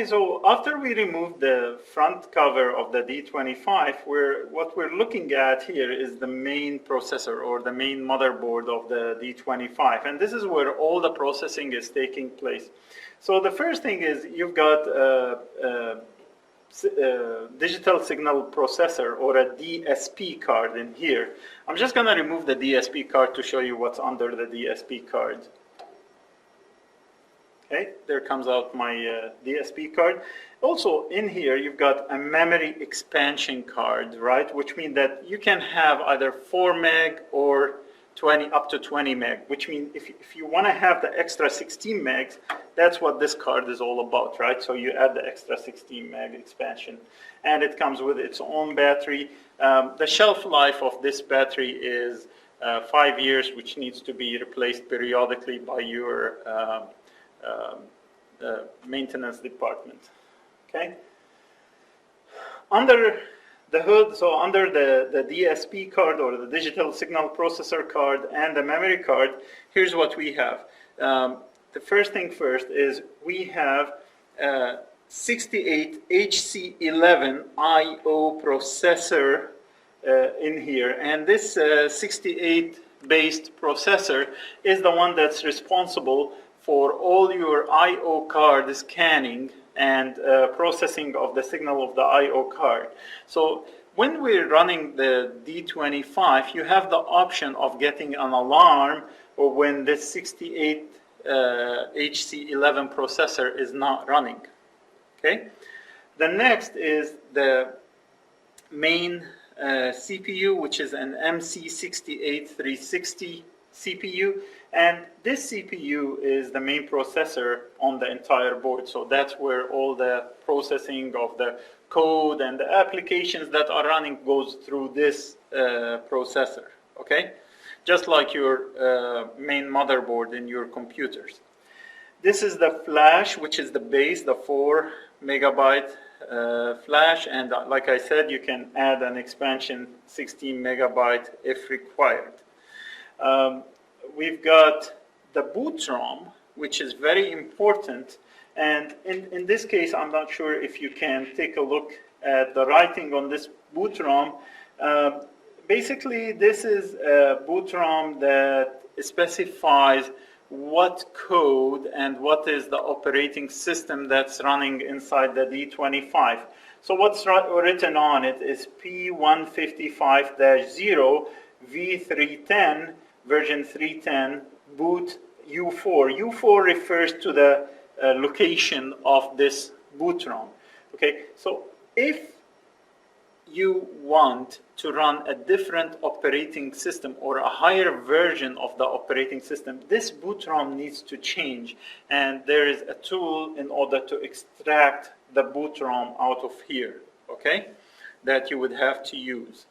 Okay, so after we remove the front cover of the D25, what we're looking at here is the main processor or the main motherboard of the D25, and this is where all the processing is taking place. So the first thing is you've got a digital signal processor or a Dsp card in here. I'm just going to remove the Dsp card to show you what's under the Dsp card. Okay, there comes out my Dsp card. Also in here you've got a memory expansion card, right? Which means that you can have either 4 meg or up to 20 meg, which means if you want to have the extra 16 megs, that's what this card is all about, right? So you add the extra 16 meg expansion, and it comes with its own battery. The shelf life of this battery is 5 years, which needs to be replaced periodically by your maintenance department. Okay. Under the hood, so under the DSP card or the digital signal processor card and the memory card, here's what we have. The first thing first is we have 68 HC11 IO processor in here, and this 68 based processor is the one that's responsible for all your I/O card scanning and processing of the signal of the I/O card. So when we're running the D25, you have the option of getting an alarm or when this 68 HC11 processor is not running. Okay. The next is the main CPU, which is an MC68360 CPU, and this CPU is the main processor on the entire board. So that's where all the processing of the code and the applications that are running goes through this processor. Okay, just like your main motherboard in your computers. This is the flash, which is the base, the 4 megabyte flash, and like I said, you can add an expansion 16 megabyte if required. We've got the boot ROM, which is very important, and in this case, I'm not sure if you can take a look at the writing on this boot ROM. Basically, this is a boot ROM that specifies what code and what is the operating system that's running inside the D25. So what's written on it is P155-0 V310 version 310 boot U4. U4 refers to the location of this boot ROM. Okay, so if you want to run a different operating system or a higher version of the operating system, this boot ROM needs to change, and there is a tool in order to extract the boot ROM out of here, okay, that you would have to use.